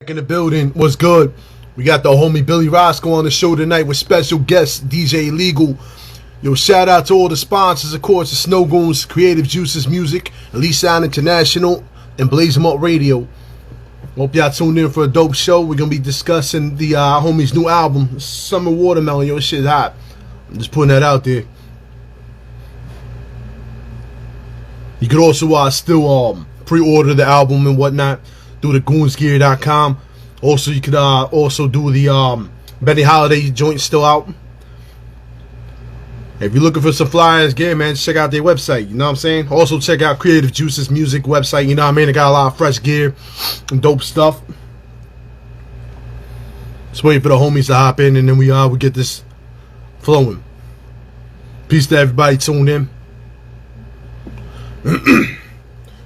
back in the building. What's good? We got the homie Billy Rosco on the show tonight with special guest DJ Legal. Yo, shout out to all the sponsors, of course, the Snow Goons, Creative Juices Music, Elite Sound International, and Blaze 'em Up Radio. Hope y'all tuned in for a dope show. We're gonna be discussing the homie's new album, Summer Watermelon. Yo, shit's hot. I'm just putting that out there. You could also still pre-order the album and whatnot through the goonsgear.com. Also, you could also do the Benny Holiday joint still out. If you're looking for some flyers, gear, man, check out their website. You know what I'm saying? Also, check out Creative Juices Music website. You know what I mean? They got a lot of fresh gear and dope stuff. Just waiting for the homies to hop in, and then we get this flowing. Peace to everybody tuned in.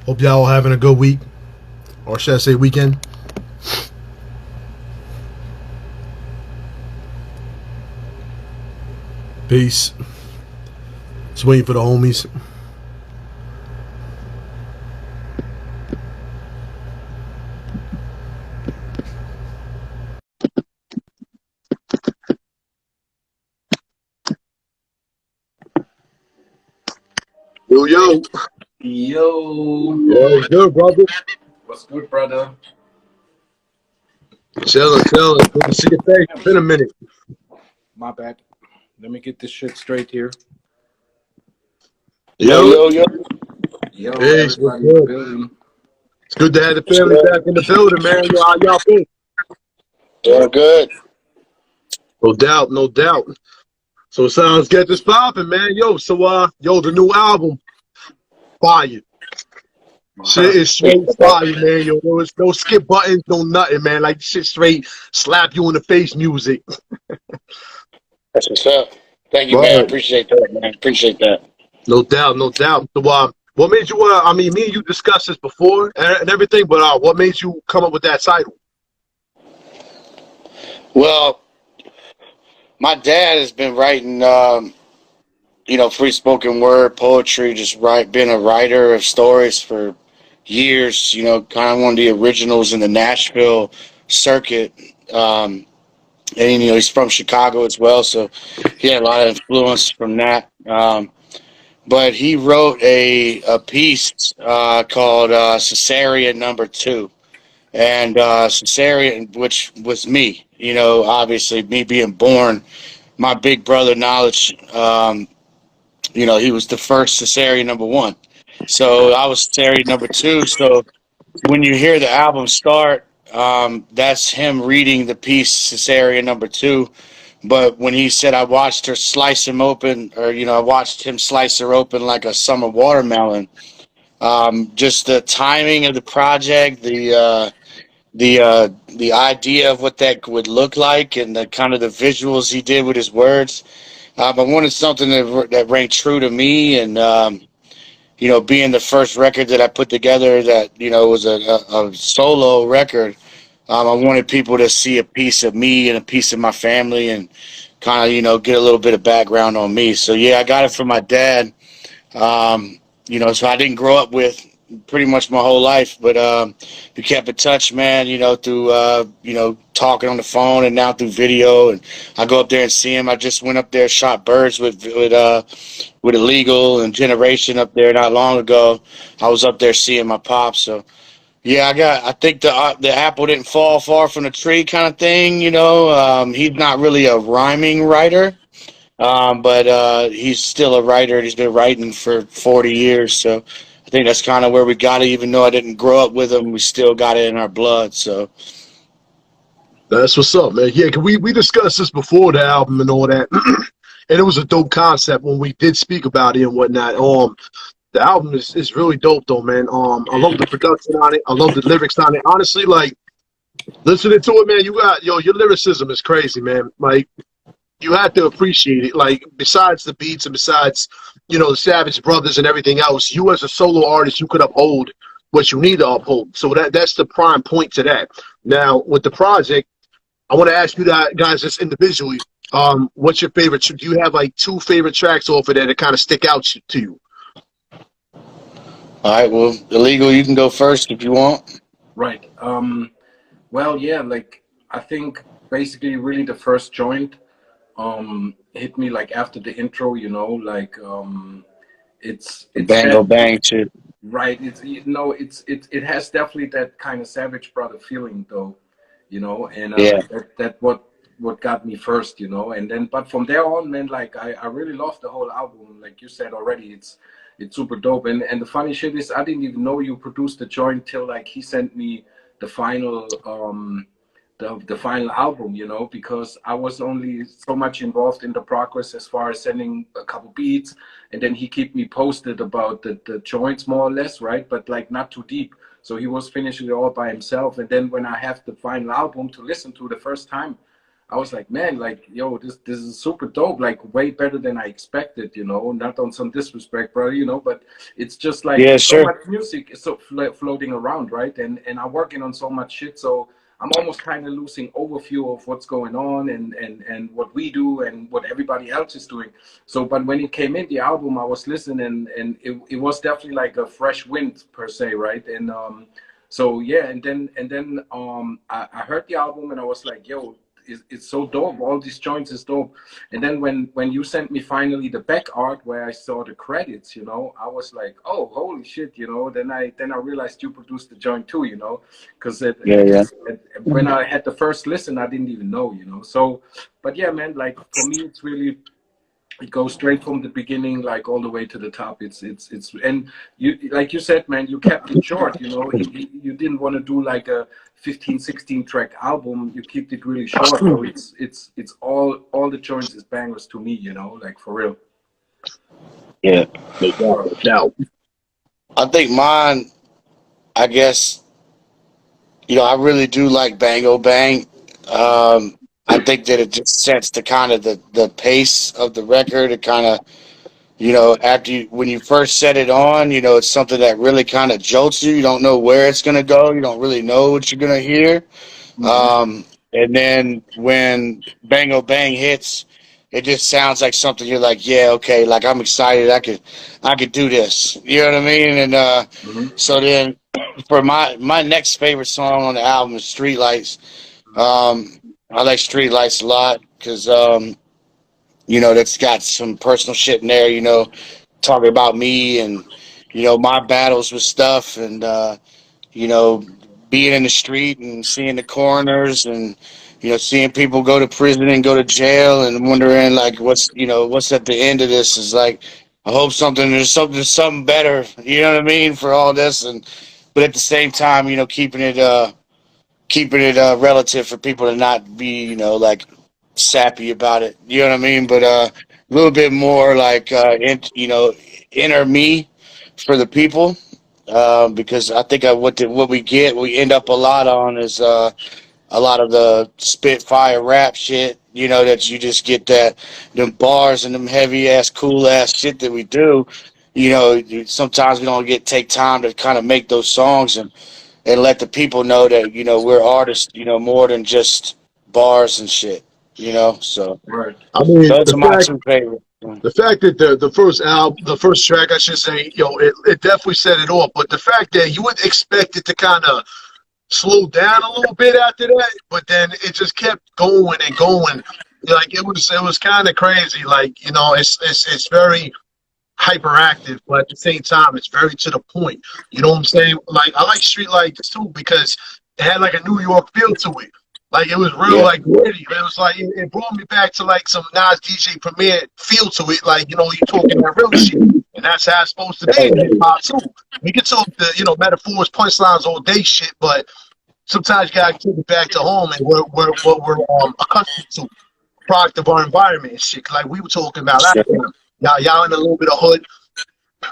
Hope y'all having a good week, or should I say weekend? Peace. Just waiting for the homies. Yo, yo. Yo. What's good, brother? What's good, brother? Chillin'. Good to see your face. It's been a minute. My bad. Let me get this shit straight here. Yo. Yo, Peace. everybody in the building. It's good to have the family back in the building, man. Yo, how y'all been? Doing good. No doubt. So let's get this popping, man. Yo, the new album, fire. Shit is straight fire, man. Yo, there was no skip buttons, no nothing, man. Like shit straight slap you in the face music. That's what's up. Thank you, man. I appreciate that, man. Appreciate that. No doubt. So, what made you? Me and you discussed this before and everything, but what made you come up with that title? Well, my dad has been writing, free spoken word poetry, being a writer of stories for years. You know, kind of one of the originals in the Nashville circuit. And he's from Chicago as well, so he had a lot of influence from that. But he wrote a piece called Cesarean Number 2. And Cesarean, which was me, obviously me being born, my big brother Knowledge, he was the first Cesarean number 1. So I was Cesarean number 2. So when you hear the album start, that's him reading the piece Cesarean number 2. But when he said, I watched her slice him open, or, I watched him slice her open like a summer watermelon. Just the timing of the project, the idea of what that would look like, and the kind of the visuals he did with his words. I wanted something that rang true to me, and being the first record that I put together that was a solo record. I wanted people to see a piece of me and a piece of my family, and kind of get a little bit of background on me. So yeah, I got it from my dad. So I didn't grow up with pretty much my whole life, but we kept in touch, man, through talking on the phone and now through video, and I go up there and see him. I just went up there, shot birds with Illegal and Generation up there not long ago. I was up there seeing my pop, so yeah, I think the apple didn't fall far from the tree kind of thing, he's not really a rhyming writer, but he's still a writer, and he's been writing for 40 years, so I think that's kind of where we got it. Even though I didn't grow up with him, we still got it in our blood. So that's what's up, man. Yeah, 'cause we discussed this before the album and all that, and it was a dope concept when we did speak about it and whatnot. The album is really dope though, man. I love the production on it. I love the lyrics on it. Honestly, like listening to it, man, your lyricism is crazy, man. Like you have to appreciate it. Like besides the beats and besides the Savage Brothers and everything else, you as a solo artist, you could uphold what you need to uphold. So that's the prime point to that. Now with the project, I want to ask you guys just individually, what's your favorite? Do you have like 2 favorite tracks off of that kind of stick out to you? all right, well, Illegal, you can go first if you want. Right. Well, yeah, like I think basically really the first joint hit me like after the intro, you know, like The it's Bango that Bang shit. right. It's you know, it has definitely that kind of Savage Brother feeling though, you know, and Yeah, that what got me first, you know, and then but from there on, man, like I really love the whole album. Like you said already, it's super dope. And the funny shit is, I didn't even know you produced the joint till like he sent me the final the final album, you know, because I was only so much involved in the progress as far as sending a couple beats, and then he kept me posted about the joints more or less, right? But like not too deep. So he was finishing it all by himself. And then when I have the final album to listen to the first time, I was like, man, like, yo, this is super dope, like way better than I expected, you know. Not on some disrespect, bro, you know, but it's just like yeah, so sure. much music is so floating around, right? And I'm working on so much shit, so I'm almost kind of losing overview of what's going on and what we do and what everybody else is doing. So, but when it came in the album, I was listening and it was definitely like a fresh wind per se, right? And so yeah, and then I heard the album and I was like, yo, it's so dope. All these joints is dope. And then when you sent me finally the back art where I saw the credits, you know, I was like, oh, holy shit, you know. Then I realized you produced the joint too, you know, because Yeah, yeah. when I had the first listen, I didn't even know, you know. So, but yeah, man, like for me, it's really it goes straight from the beginning like all the way to the top. It's and you like you said, man, you kept it short, you know. You didn't want to do like a 15, 16 track album. You kept it really short, so it's all the joints is bangers to me, you know, like for real. Yeah. No doubt, no doubt. I think mine, I guess, I really do like Bango Bang. I think that it just sets the kind of the pace of the record. It kind of, after when you first set it on, it's something that really kind of jolts you. You don't know where it's going to go. You don't really know what you're going to hear. Hmm. And then when Bango Bang hits, it just sounds like something you're like, yeah, okay, like I'm excited. I could do this. You know what I mean? And Hmm. so then for my next favorite song on the album is Streetlights. I like Streetlights a lot because that's got some personal shit in there. Talking about me and my battles with stuff and you know, being in the street and seeing the coroners and seeing people go to prison and go to jail and wondering like what's at the end of this is like I hope there's something better, you know what I mean, for all this. And but at the same time, keeping it relative for people to not be like sappy about it, you know what I mean, but a little bit more like inner me for the people, because I think what we end up a lot on is a lot of the spitfire rap shit. That you just get them bars and them heavy ass, cool ass shit that we do. Sometimes we don't take time to kind of make those songs and let the people know that we're artists. More than just bars and shit. So Right. I mean, those are my two favorites. the fact that the first track, I should say, it definitely set it off. But the fact that you would expect it to kind of slow down a little bit after that, but then it just kept going and going. Like it was kind of crazy. Like it's very hyperactive, but at the same time, it's very to the point. You know what I'm saying? Like I like Street Lights too because it had like a New York feel to it. Like it was real, Yeah, like gritty. It was like it brought me back to like some Nas DJ Premier feel to it. Like you talking that real shit, and that's how it's supposed to be in hip hop too. We can talk the metaphors, punchlines all day, shit, but sometimes you gotta take it back to home and what we're accustomed to, product of our environment and shit. Like we were talking about last sure. time. Y'all in a little bit of hood.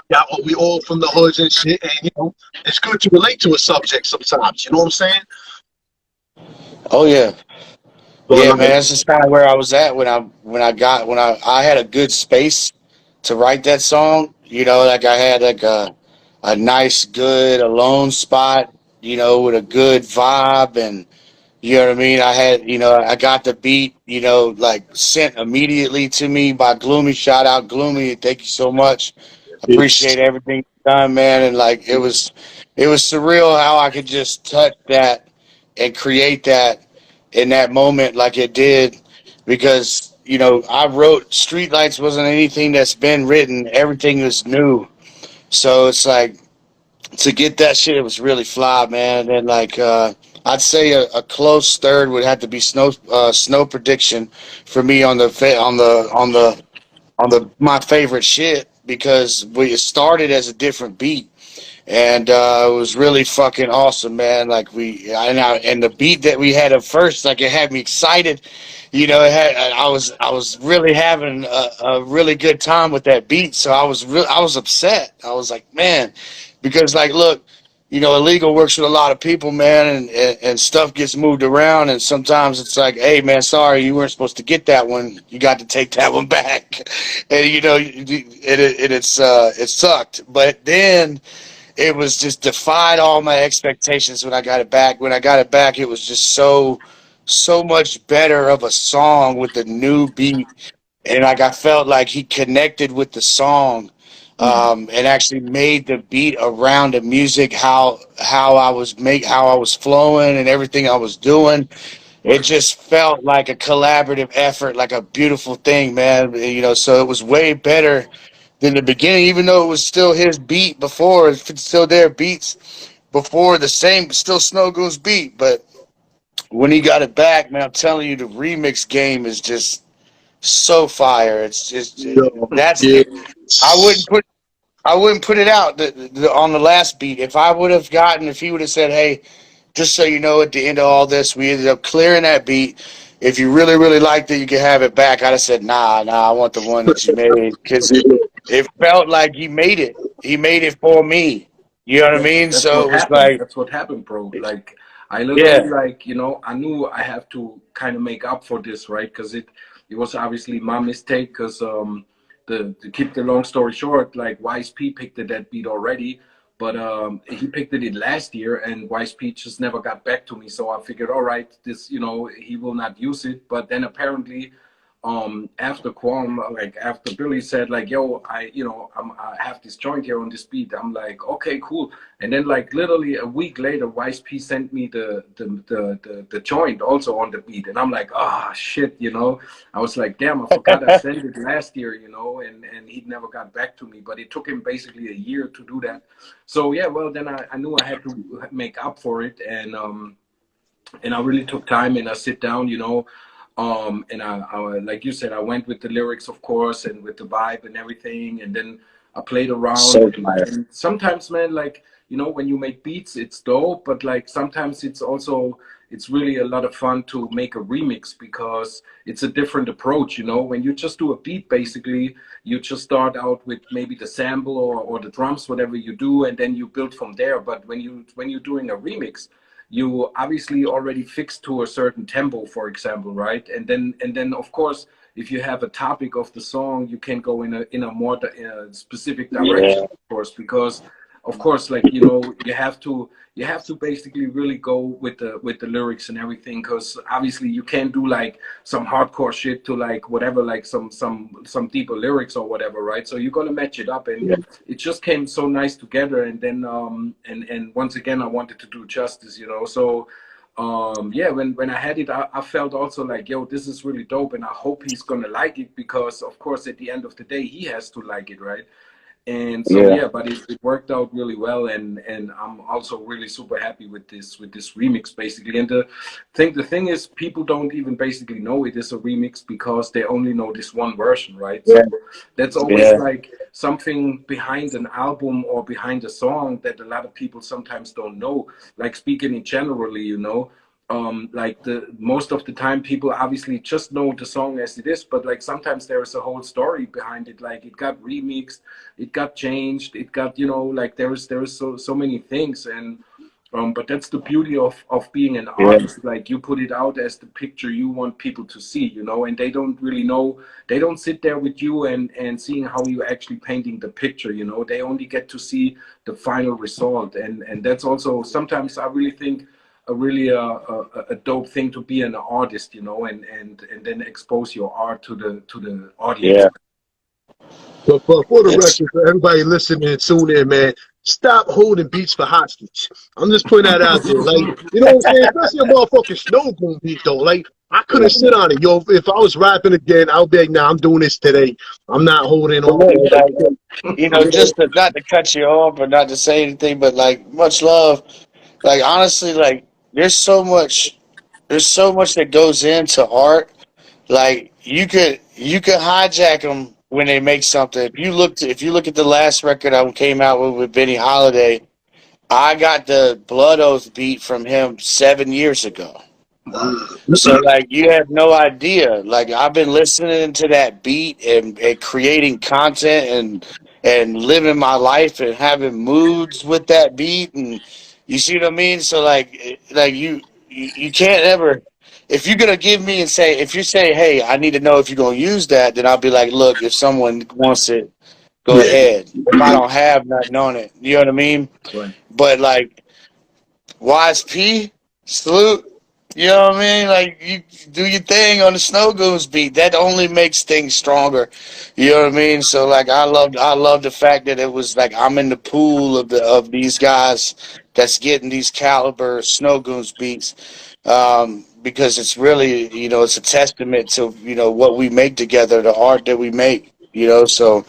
Y'all, we all from the hoods and shit, and it's good to relate to a subject sometimes. You know what I'm saying? Oh yeah. But Yeah, like, man, that's just kind of where I was at when I had a good space to write that song. Like I had like a nice, good alone spot. With a good vibe, and you know what I mean. I got the beat. Like sent immediately to me by Gloomy. Shout out Gloomy. Thank you so much. it's Appreciate everything you've done, man. And like it was surreal how I could just touch that and create that in that moment like it did, because you know I wrote Streetlights wasn't anything that's been written, everything was new. So it's like to get that shit, it was really fly, man. And like I'd say a close third would have to be Snow Prediction for me on the my favorite shit, because we started as a different beat, and it was really fucking awesome, man. Like and the beat that we had at first, like it had me excited. You know, I was really having a really good time with that beat. So I was upset. I was like, man, because like, look, you know, illegal works with a lot of people, man, and stuff gets moved around, and sometimes it's like, hey, man, sorry, you weren't supposed to get that one. You got to take that one back, and you know, it sucked, but then it was just defied all my expectations when I got it back. When I got it back, it was just so much better of a song with the new beat, and like I felt like he connected with the song, and actually made the beat around the music, how I was flowing and everything I was doing. It just felt like a collaborative effort, like a beautiful thing, man. You know, so it was way better than the beginning, even though it was still his beat before, it's still their beats before, the same, still Snow Goose beat. But when he got it back, man, I'm telling you, the remix game is just so fire. It's just Yo, that's yeah. I wouldn't put I wouldn't put it out on the last beat. If I would have gotten, if he would have said, "Hey, just so you know, at the end of all this, we ended up clearing that beat. If you really, really liked it, you can have it back." I'd have said, nah, I want the one that you made, because Yeah, it felt like he made it. He made it for me. You know what I mean? That's So what it was happened. like, That's what happened, bro. Like I literally, yeah, like, you know, I knew I have to kind of make up for this, right? Because it was obviously my mistake. Because the to keep the long story short, like Wise P picked it that beat already, but he picked it last year, and Wise P just never got back to me. So I figured, all right, this, you know, he will not use it. But then apparently after Qualm, like after Billy said like, yo, I have this joint here on this beat, I'm like, okay, cool. And then like literally a week later, Wise P sent me the joint also on the beat, and I'm like, ah, shit, you know. I was like, damn, I forgot I sent it last year, you know. And he never got back to me, but it took him basically a year to do that. So yeah, well, then I knew I had to make up for it. And I really took time, and I sit down, you know, and I, like you said, I went with the lyrics, of course, and with the vibe and everything, and then I played around. so And sometimes, man, like, you know, when you make beats, it's dope, but like sometimes it's really a lot of fun to make a remix, because it's a different approach, you know. When you just do a beat, basically, you just start out with maybe the sample or the drums, whatever you do, and then you build from there. But when you're doing a remix, you obviously already fixed to a certain tempo, for example, right? And then of course, if you have a topic of the song, you can go in a more specific direction, yeah, of course, because of course, like, you know, you have to basically really go with the lyrics and everything, because obviously you can't do like some hardcore shit to like whatever, like some deeper lyrics or whatever, right? So you're gonna match it up, and yeah, it just came so nice together. And then and once again, I wanted to do justice, you know. So yeah, when I had it, I felt also like, yo, this is really dope, and I hope he's gonna like it, because of course at the end of the day he has to like it, right? And so yeah, yeah, but it worked out really well. And I'm also really super happy with this remix, basically. And the thing is, people don't even basically know it is a remix, because they only know this one version, right? yeah, So that's always yeah, like something behind an album or behind a song that a lot of people sometimes don't know. Like, speaking in generally, you know, like the most of the time people obviously just know the song as it is, but like sometimes there is a whole story behind it. Like, it got remixed, it got changed, it got, you know, like there is so many things. And but that's the beauty of being an yeah, artist. Like, you put it out as the picture you want people to see, you know, and they don't really know. They don't sit there with you and seeing how you actually painting the picture, you know. They only get to see the final result. And that's also sometimes, I really think, a really a dope thing to be an artist, you know, and then expose your art to the audience. yeah. but for the It's record, for everybody listening and tune in, man, stop holding beats for hostage. I'm just putting that out there. Like, you know what I'm saying? Especially a motherfucking snow boom beat though. Like, I couldn't sit on it. Yo, if I was rapping again, I would be like, nah, I'm doing this today. I'm not holding But on. look, like, just not to cut you off or not to say anything, but like much love. Like honestly, like there's so much that goes into art. Like you could hijack them when they make something. If you look at the last record I came out with Benny Holiday, I got the Blood Oath beat from him 7 years ago. So like you have no idea. Like I've been listening to that beat and creating content and living my life and having moods with that beat and you see what I mean? So like you can't ever if you're gonna give me and say if you say, hey, I need to know if you're gonna use that, then I'll be like, look, if someone wants it, go Yeah. ahead. If I don't have nothing on it, you know what I mean? Right. But like Wise P, salute. You know what I mean? Like you do your thing on the Snow Goons beat. That only makes things stronger. You know what I mean? So like I love the fact that it was like I'm in the pool of these guys that's getting these caliber Snow Goons beats. Because it's really, it's a testament to, what we make together, the art that we make, so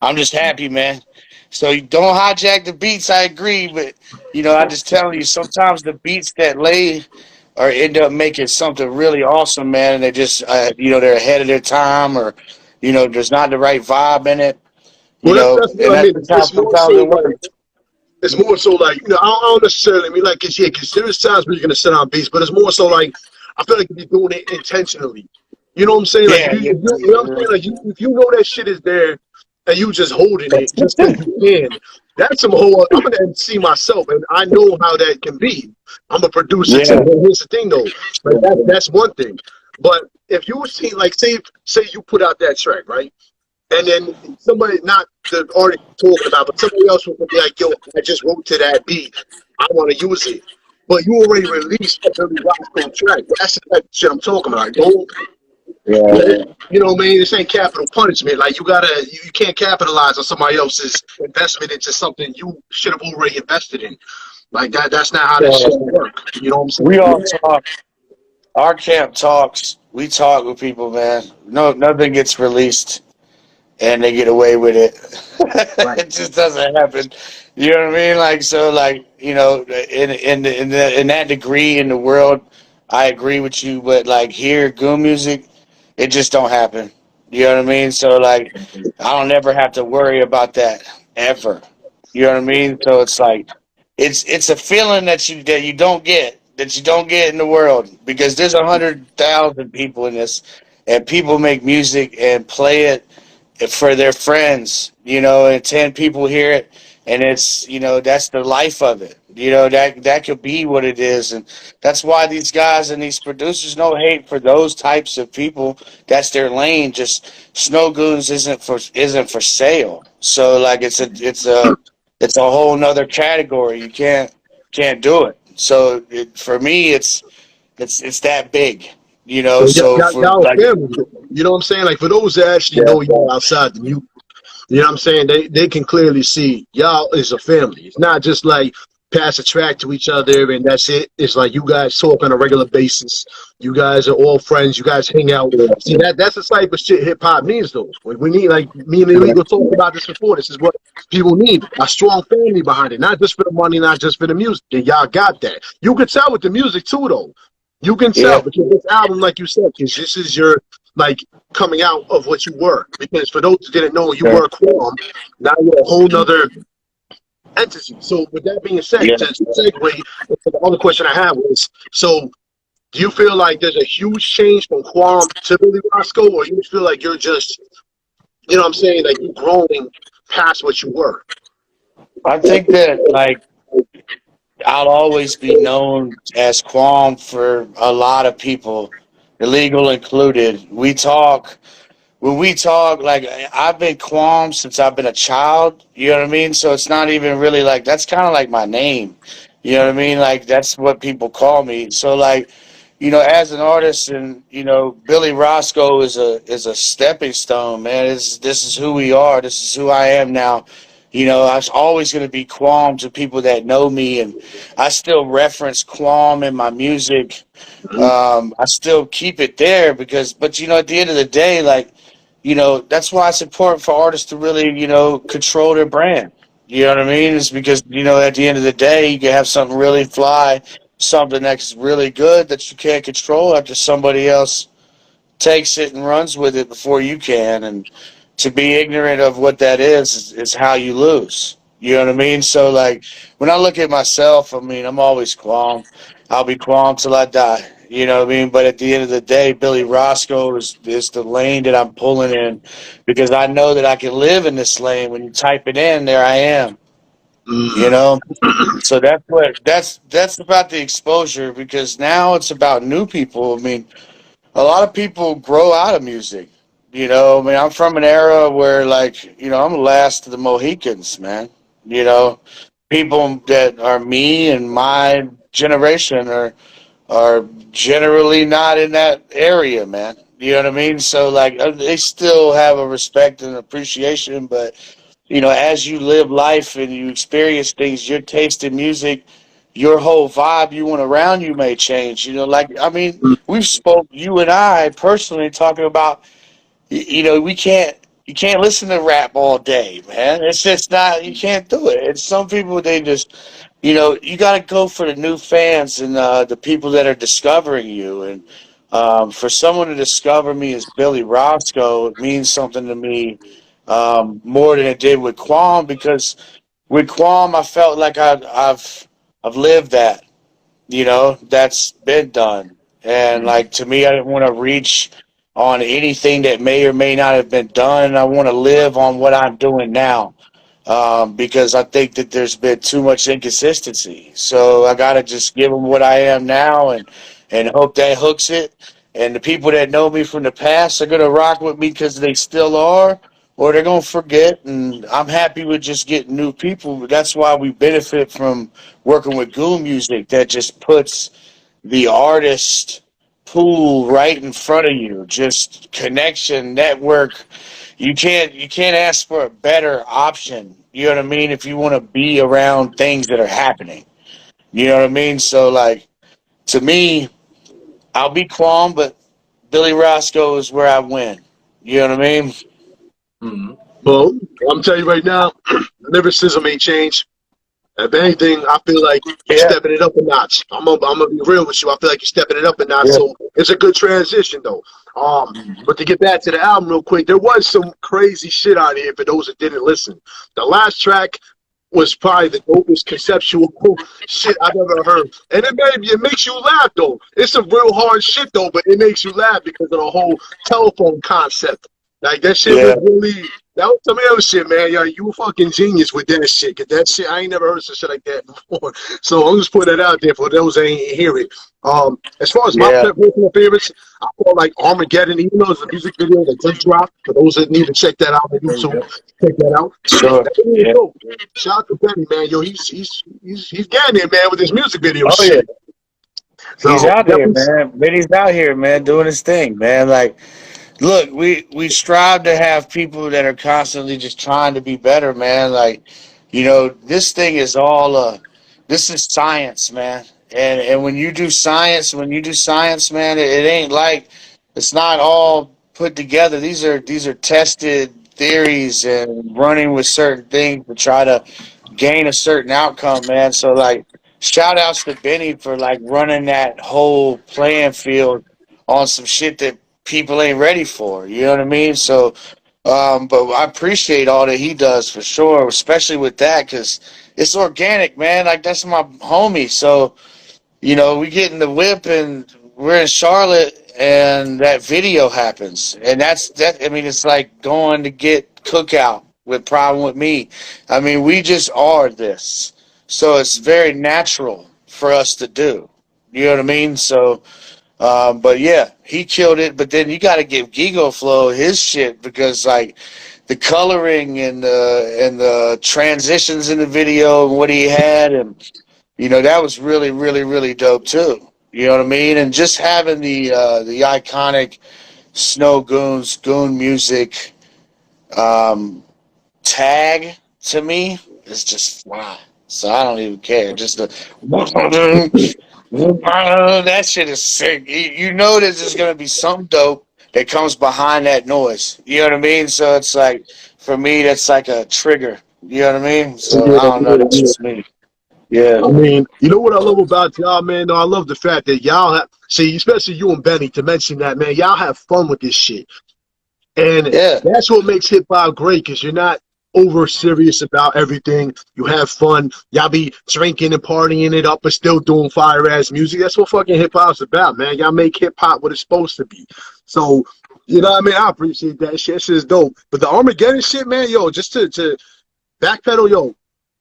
I'm just happy, man. So you don't hijack the beats. I agree, but I just tell you sometimes the beats that lay or end up making something really awesome, man. And they just, they're ahead of their time, or there's not the right vibe in it, Well, that's and what I that's mean. just how It's more sometimes so it like works. it's more so like I don't necessarily mean like because there's times where you're gonna sit on beats, but it's more so like I feel like you're doing it intentionally. You know what I'm saying? Like Yeah, if you know what I'm saying? Like if you know that shit is there and you just holding it just because you can, that's some whole. I'm gonna MC myself, and I know how that can be. I'm a producer too. yeah, But here's the thing though, like that's one thing. But if you see like say you put out that track, right? And then somebody, not the artist you're talking about, but somebody else will be like, yo, I just wrote to that beat. I want to use it. But you already released a Billy Roscoe track. That's the type of shit I'm talking about. Don't let yeah. it, you know what I mean? This ain't capital punishment. Like you can't capitalize on somebody else's investment into something you should have already invested in. Like that's not how this shit So work. You know what I'm we saying? all talk. Our camp talks. We talk with people, man. No, nothing gets released, and they get away with it. Right. It just doesn't happen. You know what I mean? Like so, like in that degree in the world, I agree with you. But like here, goon music, it just don't happen. You know what I mean? So like, I don't ever have to worry about that ever. You know what I mean? So it's like, it's a feeling that you don't get in the world because there's 100,000 people in this, and people make music and play it for their friends, and 10 people hear it, and it's, that's the life of it. That could be what it is, and that's why these guys and these producers, no hate for those types of people. That's their lane. Just Snow Goons isn't for sale. So like it's a whole nother category. You can't do it. So for me, it's that big. So So for y'all like family. You know what I'm saying? Like for those that actually yeah, know y'all outside the music. You know what I'm saying? They can clearly see y'all is a family. It's not just like pass a track to each other and that's it. It's like you guys talk on a regular basis. You guys are all friends. You guys hang out. See that's the type of shit hip hop needs though. We need like me and Illegal talked about this before. This is what people need. A strong family behind it. Not just for the money, not just for the music. And y'all got that. You can tell with the music too though. You can tell yeah. because this album, like you said, because this is your like coming out of what you were. Because for those who didn't know, you Yeah. were Qualm. Now you're a whole nother entity. So with that being said, Yeah. to segue into the other question I have was, so do you feel like there's a huge change from Qualm to Billy Roscoe, or you feel like you're just, you know what I'm saying, like you're growing past what you were? I think that like I'll always be known as Qualm for a lot of people, illegal included. When we talk, like I've been Qualm since I've been a child. You know what I mean? So it's not even really like that's kind of like my name. You know what I mean? Like that's what people call me. So like, as an artist, and Billy Roscoe is a stepping stone, man. This is who we are. This is who I am now. I was always going to be Qualm to people that know me, and I still reference Qualm in my music. Mhm. I still keep it there because, but at the end of the day, like, that's why it's important for artists to really, control their brand. You know what I mean? It's because, at the end of the day, you can have something really fly, something that's really good that you can't control after somebody else takes it and runs with it before you can. And to be ignorant of what that is how you lose. You know what I mean? So, like, when I look at myself, I mean, I'm always Qualm. I'll be Qualm till I die. You know what I mean? But at the end of the day, Billy Roscoe is the lane that I'm pulling in because I know that I can live in this lane. When you type it in, there I am. You Mm. know? So that's about the exposure because now it's about new people. I mean, a lot of people grow out of music. I mean, I'm from an era where, like, I'm the last of the Mohicans, man. You know, people that are me and my generation are generally not in that area, man. You know what I mean? So, like, they still have a respect and appreciation, but as you live life and you experience things, your taste in music, your whole vibe you want around you may change. Like, I mean, we've spoke, you and I personally, talking about, we can't, you can't listen to rap all day, man. It's just not, you can't do it. And some people, they just, you got to go for the new fans and the people that are discovering you. And for someone to discover me as Billy Roscoe, it means something to me more than it did with Qualm because with Qualm, I felt like I've lived that. That's been done. And like to me, I didn't want to reach on anything that may or may not have been done. I want to live on what I'm doing now because I think that there's been too much inconsistency. So I got to just give them what I am now and hope that hooks it. And the people that know me from the past are going to rock with me because they still are, or they're going to forget. And I'm happy with just getting new people. That's why we benefit from working with Goon Music that just puts the artist pool right in front of you. Just connection, network. You can't ask for a better option. You know what I mean? If you want to be around things that are happening. You know what I mean? So like to me, I'll be Qualm, but Billy Roscoe is where I win. You know what I mean? Mhm. Well, I'm telling you right now, lyricism ain't changed. If anything, I feel like you're Yeah, stepping it up a notch. I'm gonna be real with you. I feel like you're stepping it up a notch. yeah, So it's a good transition, though. Mhm. But to get back to the album real quick, there was some crazy shit out here for those that didn't listen. The last track was probably the dopest conceptual shit I've ever heard, and it makes you laugh though. It's some real hard shit though, but it makes you laugh because of the whole telephone concept. Like that shit was yeah, really that was some real shit, man. Yo, you a fucking genius with that shit. Cause that shit, I ain't never heard some shit like that before. So I'm just putting that out there for those that ain't hear it. As far as my yeah. personal favorites, I feel like Armageddon, even though it's a music video that just dropped. For those that need to check that out on There you YouTube, go. check that out. Sure. That video was Yeah. dope. Shout out to Benny, man. Yo, he's getting there, man, with his music video Oh yeah. shit. He's So out that here, was man. Benny's out here, man, doing his thing, man. Like, look, we strive to have people that are constantly just trying to be better, man. Like, this thing is all this is science, man. And when you do science, man, it ain't like it's not all put together. These are tested theories and running with certain things to try to gain a certain outcome, man. So like shout outs to Benny for like running that whole playing field on some shit that people ain't ready for. You know what I mean? So, but I appreciate all that he does for sure, especially with that because it's organic, man. Like that's my homie. So we get in the whip and we're in Charlotte and that video happens. And that's that. I mean, it's like going to get cookout with Problem with Me. I mean, we just are this. So it's very natural for us to do. You know what I mean? So, but yeah, he killed it. But then you got to give Gigo Flow his shit because like the coloring and the transitions in the video and what he had and that was really, really, really dope too. You know what I mean? And just having the iconic Snow Goons Goon Music um, tag to me is just fly. So I don't even care. Just the that shit is sick. You know there's just gonna be some dope that comes behind that noise. You know what I mean? So it's like for me that's like a trigger. You know what I mean? So Yeah, I don't know, yeah, that's yeah. just me. Yeah. I mean, you know what I love about y'all, man? No, I love the fact that y'all have, see, especially you and Benny, to mention that, man, y'all have fun with this shit. And Yeah. that's what makes hip hop great, because you're not over serious about everything. You have fun. Y'all be drinking and partying it up, but still doing fire ass music. That's what fucking hip hop's about, man. Y'all make hip hop what it's supposed to be. So, you know what I mean? I appreciate that shit. That shit is dope. But the Armageddon shit, man, yo, just to backpedal, yo,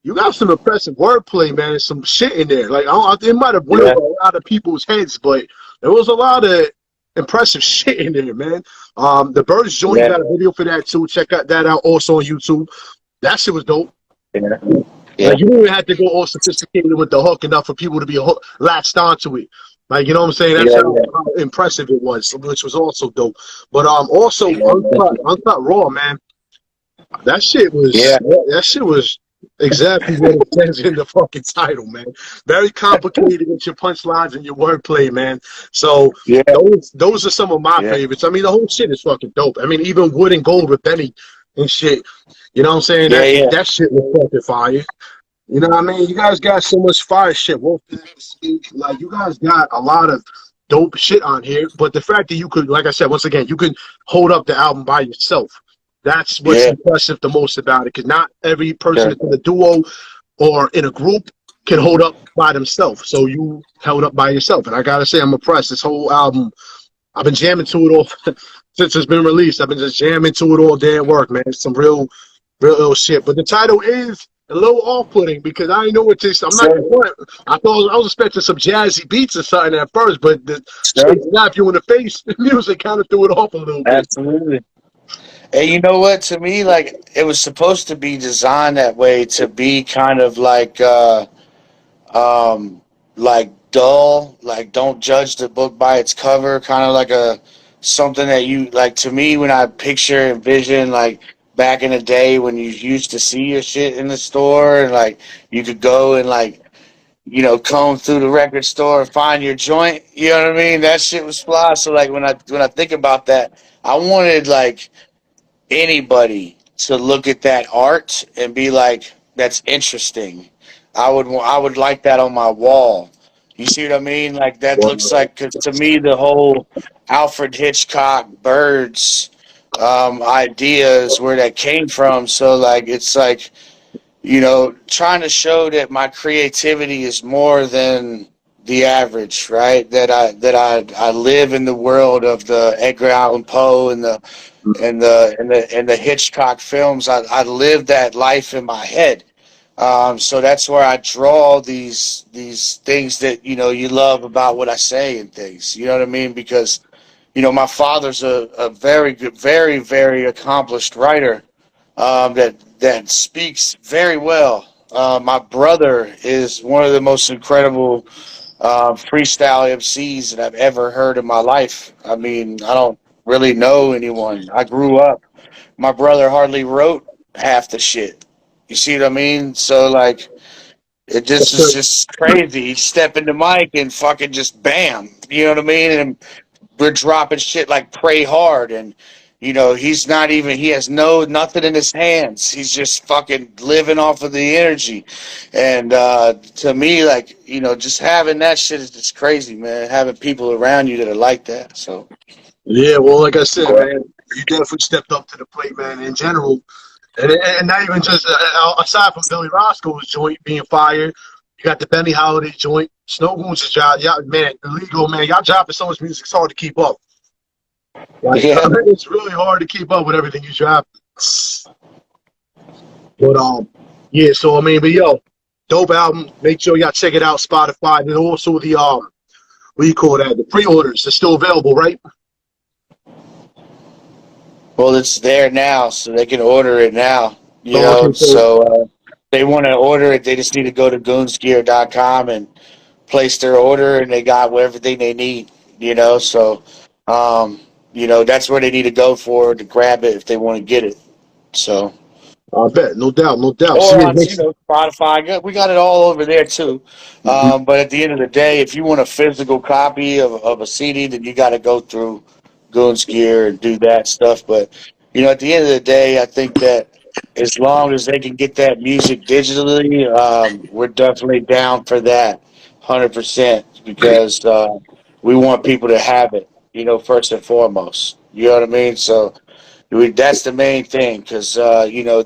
you got some impressive wordplay, man, and some shit in there. Like, it might have went Yeah. over a lot of people's heads, but there was a lot of impressive shit in there, man. The Birds joint, you Yeah. got a video for that too. Check that out also on YouTube. That shit was dope. Yeah. Yeah. Like, you didn't even have to go all sophisticated with the hook enough for people to be latched onto it. Like, you know what I'm saying? That's Yeah. how impressive it was, which was also dope. But also Yeah. uncut raw, man. Yeah. That shit was exactly what it says in the fucking title, man. Very complicated with your punchlines and your wordplay, man. So Yeah. those are some of my Yeah. favorites. I mean, the whole shit is fucking dope. I mean, even Wood and Gold with Benny and shit. You know what I'm saying? Yeah. Yeah. That shit was fucking fire. You know what I mean? You guys got so much fire shit. Wolf, like, you guys got a lot of dope shit on here. But the fact that you could, like I said, once again, you could hold up the album by yourself. That's what's Yeah. impressive the most about it. Because not every person Sure. that's in a duo or in a group can hold up by themselves. So you held up by yourself. And I got to say, I'm impressed. This whole album, I've been jamming to it all since it's been released. I've been just jamming to it all day at work, man. It's some real ill shit. But the title is a little off-putting because I didn't know what this. I'm not Sure. gonna front. I was expecting some jazzy beats or something at first, but the Sure. straight slap you in the face music kind of threw it off a little bit. Absolutely. And you know what? To me, like it was supposed to be designed that way to be kind of um, like dull, like don't judge the book by its cover, kind of like a something that you like. To me, when I picture and vision like back in the day when you used to see your shit in the store and like you could go and like comb through the record store and find your joint. You know what I mean? That shit was fly. So like when I think about that, I wanted like anybody to look at that art and be like, "That's interesting." I would like that on my wall. You see what I mean? Like that looks like because to me the whole Alfred Hitchcock Birds idea is where that came from. So like it's like trying to show that my creativity is more than the average, right? That I live in the world of the Edgar Allan Poe and the Hitchcock films. I live that life in my head. So that's where I draw these things that you love about what I say and things. You know what I mean? Because my father's a very good, very very accomplished writer that speaks very well. My brother is one of the most incredible freestyle MCs that I've ever heard in my life. I mean, I don't really know anyone. I grew up. My brother hardly wrote half the shit. You see what I mean? So like, it just is just crazy. He step in the mic and fucking just bam. You know what I mean? And we're dropping shit like pray hard and he's not even he has nothing in his hands. He's just fucking living off of the energy. And to me, like, just having that shit is just crazy, man. Having people around you that are like that. So Yeah, well, like I said, man, you definitely stepped up to the plate, man. In general, and not even just aside from Billy Roscoe's joint being fired, you got the Benny Holiday joint, Snow Goons' job, y'all, man, illegal, man. Y'all dropping so much music, it's hard to keep up. Like, yeah. it's really hard to keep up with everything you drop. But yeah. So I mean, but yo, dope album. Make sure y'all check it out, Spotify, and also the what do you call that? The pre-orders are still available, right? Well, it's there now, so they can order it now. So okay, so So they want to order it. They just need to go to goonsgear.com and place their order, and they got everything they need. So that's where they need to go for to grab it if they want to get it. So I bet, no doubt, no doubt. See, Or it on makes. Spotify. We got it all over there too. Mhm. But at the end of the day, if you want a physical copy of a CD, then you got to go through Goons Gear and do that stuff. But at the end of the day, I think that as long as they can get that music digitally, we're definitely down for that, 100%. Because we want people to have it. First and foremost. You know what I mean? So that's the main thing, because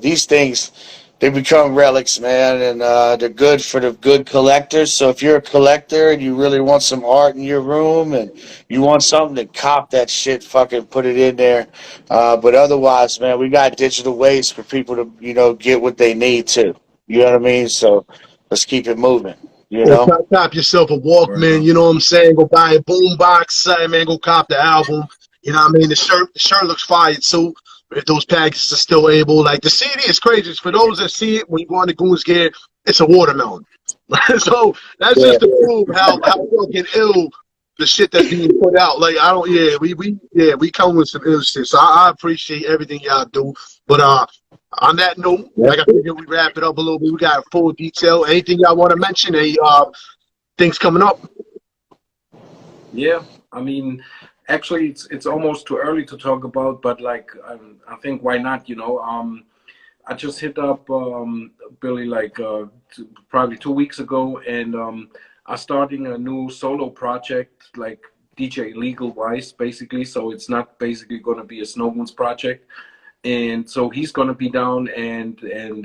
these things, they become relics, man, and they're good for the good collectors. So if you're a collector and you really want some art in your room and you want something, to cop that shit, fucking put it in there. But otherwise, man, we got digital ways for people to get what they need to. You know what I mean? So let's keep it moving. You Or know. cop yourself a Word Walkman, up. you know what I'm saying? Go buy a boombox, something, man. Go cop the album. You know what I mean? The shirt looks fire too. If those packages are still able, like the CD is crazy. For those that see it when you go on the Goons Gear, it's a watermelon. So that's Yeah. just to prove how fucking ill the shit that's being put out. Like I don't, yeah, we come with some ill shit. So I appreciate everything y'all do. But on that note, like I figured we wrap it up a little bit. We got full detail. Anything y'all want to mention? Any things coming up? Yeah, I mean, actually, it's almost too early to talk about, but like, I think why not? I just hit up Billy like probably 2 weeks ago, and I'm starting a new solo project, like DJ legal wise, basically. So it's not basically going to be a Snowmoons project, and so he's going to be down, and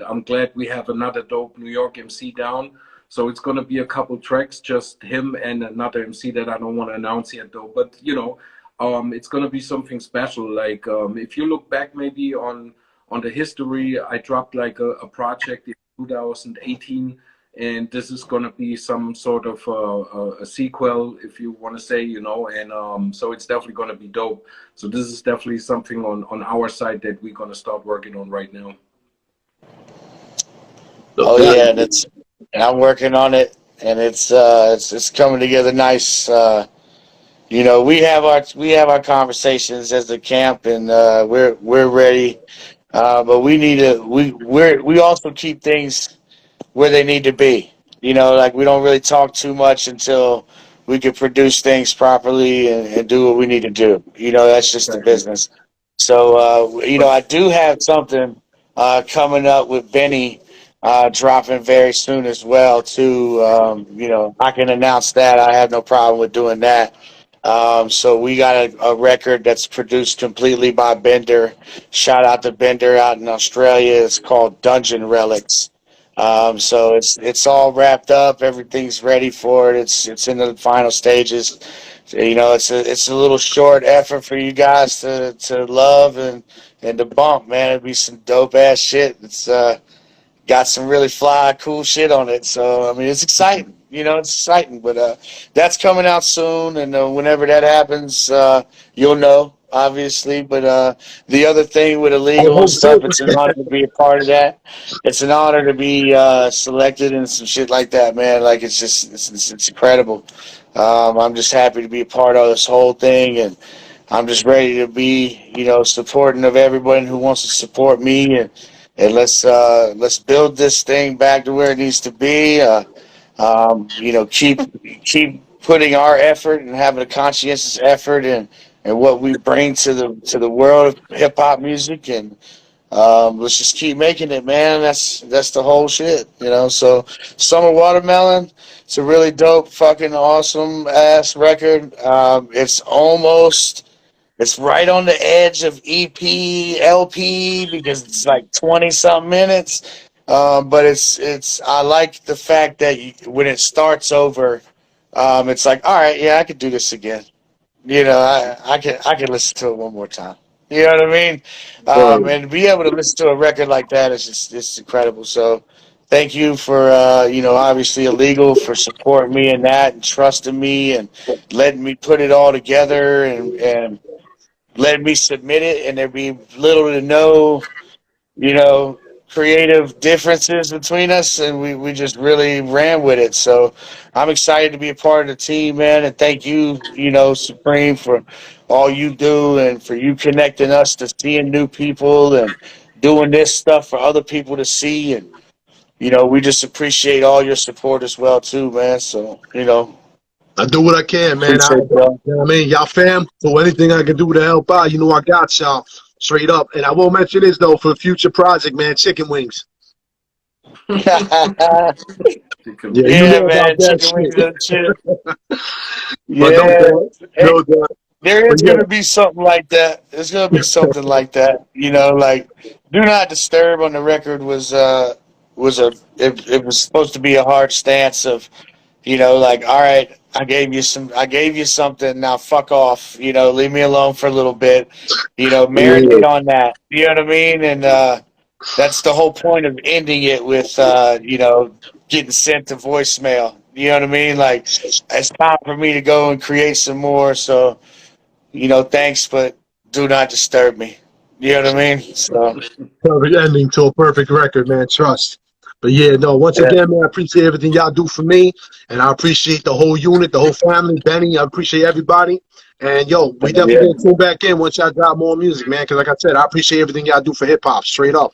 I'm glad we have another dope New York MC down. So it's going to be a couple tracks, just him and another MC that I don't want to announce yet though, but it's going to be something special. Like if you look back maybe on the history, I dropped like a project in 2018, and this is going to be some sort of a sequel, if you want to say, and so it's definitely going to be dope. So this is definitely something on our side that we're going to start working on right now. No Oh doubt. yeah, and I'm working on it, and it's coming together nice. We have our conversations as the camp, and we're ready. But we also keep things where they need to be. Like we don't really talk too much until we can produce things properly and do what we need to do. That's just the Exactly. business. So, I do have something coming up with Benny dropping very soon as well, too. I can announce that. I have no problem with doing that. So we got a record that's produced completely by Bender. Shout out to Bender out in Australia. It's called Dungeon Relics. So it's all wrapped up. Everything's ready for it. It's in the final stages. So, it's a little short effort for you guys to love and to bump, man. It'd be some dope ass shit. It's got some really fly, cool shit on it. So I mean, it's exciting. It's exciting. But that's coming out soon, and whenever that happens, you'll know, obviously. But the other thing with I illegal and hope stuff, so. it's an honor to be a part of that. It's an honor to be selected and some shit like that, man. Like it's incredible. I'm just happy to be a part of this whole thing, and I'm just ready to be, supporting of everyone who wants to support me, and let's build this thing back to where it needs to be. Keep putting our effort and having a conscientious effort and what we bring to the world of hip hop music, and let's just keep making it, man. That's the whole shit. So Summer Watermelon, it's a really dope, fucking awesome ass record. It's right on the edge of EP, LP because it's like 20 something minutes. But I like the fact that when it starts over, it's like, all right, yeah, I could do this again. I can listen to it one more time. You know what I mean? And to be able to listen to a record like that is just it's incredible. So thank you for obviously Illegal for supporting me in that and trusting me and letting me put it all together and let me submit it, and there be little to no, you know, creative differences between us, and we just really ran with it. So I'm excited to be a part of the team, man, and thank you, Supreme, for all you do and for you connecting us to seeing new people and doing this stuff for other people to see, and we just appreciate all your support as well too, man. So I do what I can, man. appreciate y'all. You know what I mean? Y'all fam, so anything I can do to help out, I got y'all straight up. And I will mention this, though, for the future project, man, chicken wings. Chicken Yeah, wing. you Yeah, know about man, that chicken wings shit. and shit. But no Yeah. doubt, Hey, no doubt. there But is yeah, gonna be something like that. There's gonna be something like that. Like "Do Not Disturb" on the record it was supposed to be a hard stance of like, all right, I gave you something, now fuck off, leave me alone for a little bit, yeah. marinate on that. You know what I mean? And that's the whole point of ending it with getting sent to voicemail. You know what I mean? Like, it's time for me to go and create some more. So, thanks, but do not disturb me. You know what I mean? So, Perfect ending to a perfect record, man. Trust. But yeah, no, once yeah, again, man, I appreciate everything y'all do for me. And I appreciate the whole unit, the whole family, Benny. I appreciate everybody. And yo, we yeah, definitely gonna tune back in once y'all drop more music, man. Because like I said, I appreciate everything y'all do for hip hop, straight up.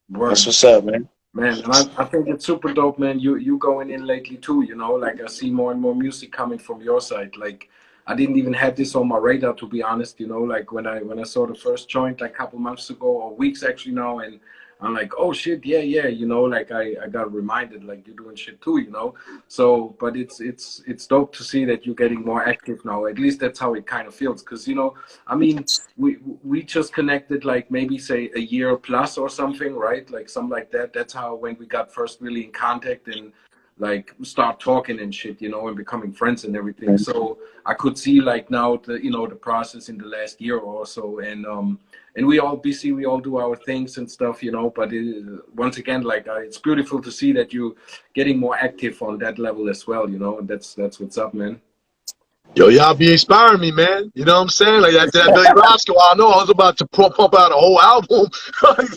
that's Word. what's up, man. Man, and I think it's super dope, man. You going in lately too, like I see more and more music coming from your side. Like I didn't even have this on my radar, to be honest, like when I saw the first joint like a couple months ago or weeks actually now, and I'm like, oh shit, yeah, yeah, like I got reminded like you're doing shit too. So but it's dope to see that you're getting more active now. At least that's how it kind of feels. Cause I mean we just connected like maybe say a year plus or something, right? Like something like that. That's how when we got first really in contact and like start talking and shit, and becoming friends and everything. So I could see like now the process in the last year or so, and we all busy, we all do our things and stuff, but once again, like it's beautiful to see that you getting more active on that level as well, and that's what's up, man. Yo, y'all be inspiring me, man. You know what I'm saying? Like after that Billy Roscoe, I know I was about to pump out a whole album.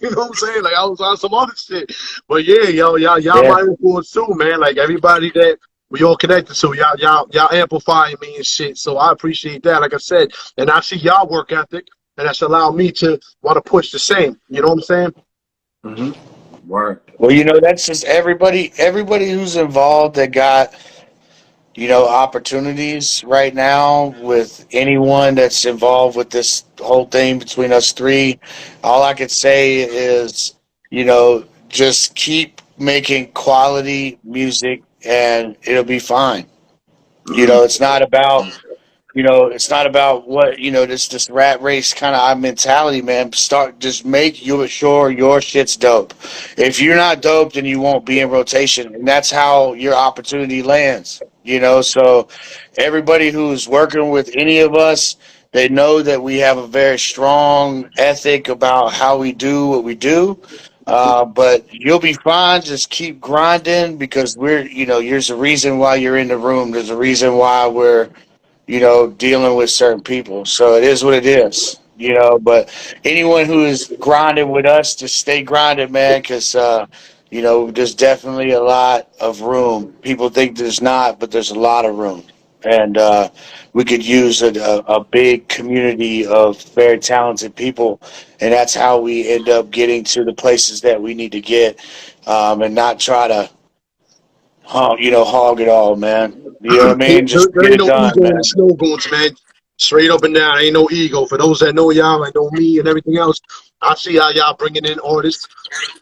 You know what I'm saying? Like I was on some other shit. But yeah, yo, y'all Yeah. my influence too, man. Like everybody that we all connected to, y'all amplifying me and shit. So I appreciate that. Like I said, and I see y'all work ethic, and that's allowed me to want to push the same. You know what I'm saying? Word. Well, that's just everybody who's involved that got opportunities right now with anyone that's involved with this whole thing between us three. All I could say is, just keep making quality music and it'll be fine. Mm. It's not about it's not about what this rat race kind of mentality, man. Start just make you sure your shit's dope. If you're not dope, then you won't be in rotation, and that's how your opportunity lands. So everybody who's working with any of us, they know that we have a very strong ethic about how we do what we do. But you'll be fine. Just keep grinding because there's a reason why you're in the room. There's a reason why we're dealing with certain people. So it is what it is, But anyone who is grinding with us, just stay grinded, man, because, there's definitely a lot of room. People think there's not, but there's a lot of room. And we could use a big community of very talented people. And that's how we end up getting to the places that we need to get and not try to, hog it all, man. You know what I mean? Just There get ain't it no done, ego in the man. snow goons, man. Straight up and down, ain't no ego. For those that know y'all, I know me and everything else. I see how y'all bringing in artists.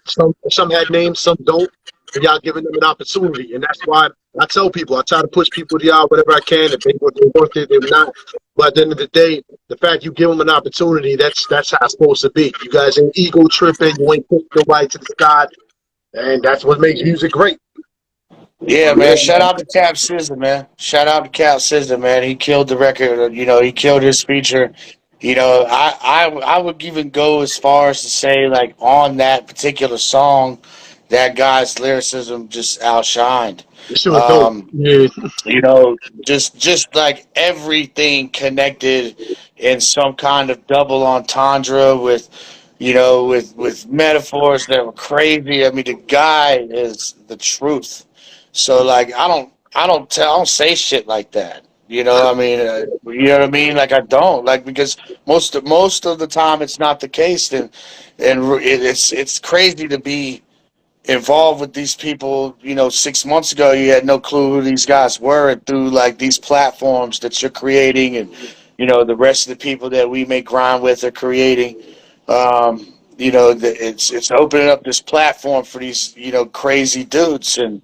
Some had names, some don't, and y'all giving them an opportunity. And that's why I tell people, I try to push people to y'all whatever I can. If they worth it, they're not. But at the end of the day, the fact you give them an opportunity, that's how it's supposed to be. You guys ain't ego tripping, you ain't pushing nobody to the side, and that's what makes music great. Yeah, man. Shout out to Cap Scissor, man. Shout out to Cap Scissor, man. He killed the record. He killed his feature. I would even go as far as to say, like, on that particular song, that guy's lyricism just outshined. It sure dope. Um, Yeah. just like everything connected in some kind of double entendre with with metaphors that were crazy. I mean, the guy is the truth. So like I don't say shit like that. You know, I mean, you know what I mean? Like I don't like because most of the time it's not the case. It's crazy to be involved with these people. You know, 6 months ago you had no clue who these guys were, and through like these platforms that you're creating, and you know the rest of the people that we make grind with are creating. You know, it's opening up this platform for these crazy dudes, and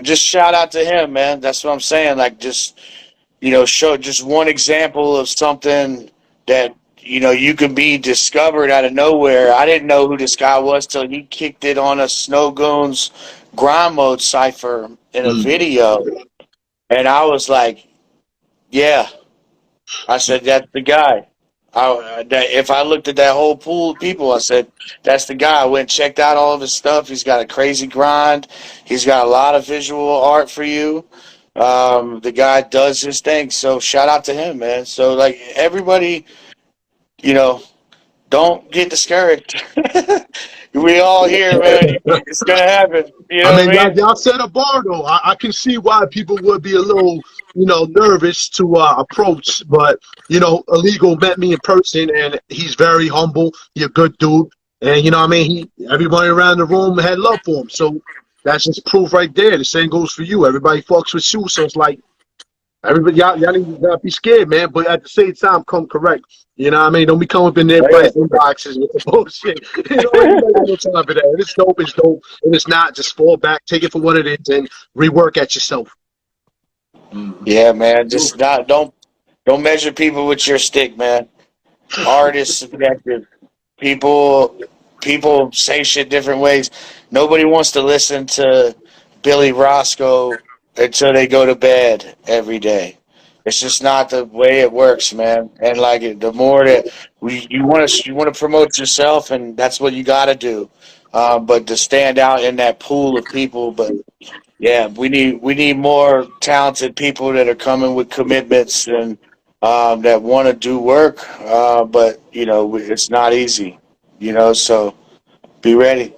just shout out to him, man. That's what I'm saying. Like just show just one example of something that you can be discovered out of nowhere. I didn't know who this guy was till he kicked it on a Snow Goons grind mode cipher in a Mm. video, and I was like, yeah. I said that's the guy. If I looked at that whole pool of people, I said that's the guy. I went and checked out all of his stuff. He's got a crazy grind. He's got a lot of visual art for you. The guy does his thing. So shout out to him, man. So like everybody, you know, don't get discouraged. We all here, man. It's gonna happen. You I know what mean, I mean? y'all set a bar though. I can see why people would be a little, nervous to approach. But Illegal met me in person, and he's very humble. He's a good dude, and what I mean. Everybody around the room had love for him. So that's just proof right there. The same goes for you. Everybody fucks with you, so it's like everybody, y'all need to not be scared, man. But at the same time, come correct. You know what I mean? Don't be coming up in Oh, yeah. everybody's inboxes with the bullshit. Everybody got no time for that. If it's dope, it's dope. If it's not, just fall back, take it for what it is, and rework at yourself. Yeah, man. Just don't measure people with your stick, man. Art is subjective. People people say shit different ways. Nobody wants to listen to Billy Roscoe until they go to bed every day. It's just not the way it works, man. And like the more that you want to promote yourself, and that's what you got to do. But to stand out in that pool of people, but yeah, we need more talented people that are coming with commitments and that want to do work. But it's not easy. So be ready.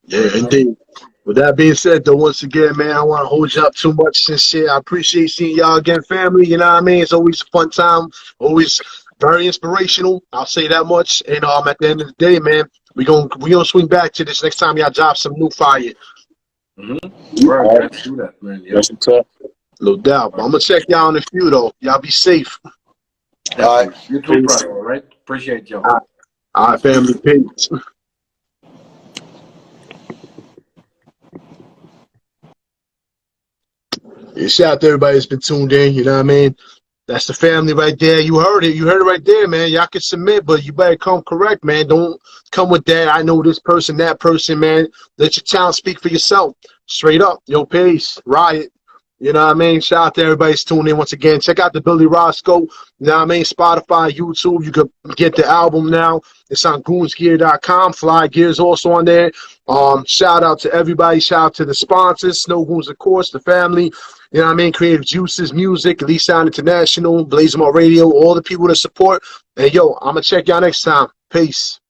Yeah, indeed. With that being said, though, once again, man, I don't want to hold you up too much and shit. I appreciate seeing y'all again, family. You know what I mean? It's always a fun time, always very inspirational. I'll say that much. And at the end of the day, man, we gonna swing back to this next time y'all drop some new fire. Right, All right. let's do that, man. Yeah, That's what's up. No doubt. But I'm gonna check y'all in a few though. Y'all be safe. All right. definitely. You too, Peace. brother. All right, appreciate y'all. All right, family. Peace. Yeah, shout out to everybody that's been tuned in. You know what I mean? That's the family right there. You heard it. You heard it right there, man. Y'all can submit, but you better come correct, man. Don't come with that. I know this person, that person, man. Let your talent speak for yourself. Straight up. Yo, peace. Riot. You know what I mean? Shout out to everybody that's tuning in once again. Check out the Billy Roscoe. You know what I mean? Spotify, YouTube. You can get the album now. It's on goonsgear.com. Fly Gear's also on there. Shout out to everybody. Shout out to the sponsors. Snow Goons, of course, the family. You know what I mean? Creative Juices, Music, Elite Sound International, Blazemore Radio, all the people that support. And yo, I'm going to check y'all next time. Peace.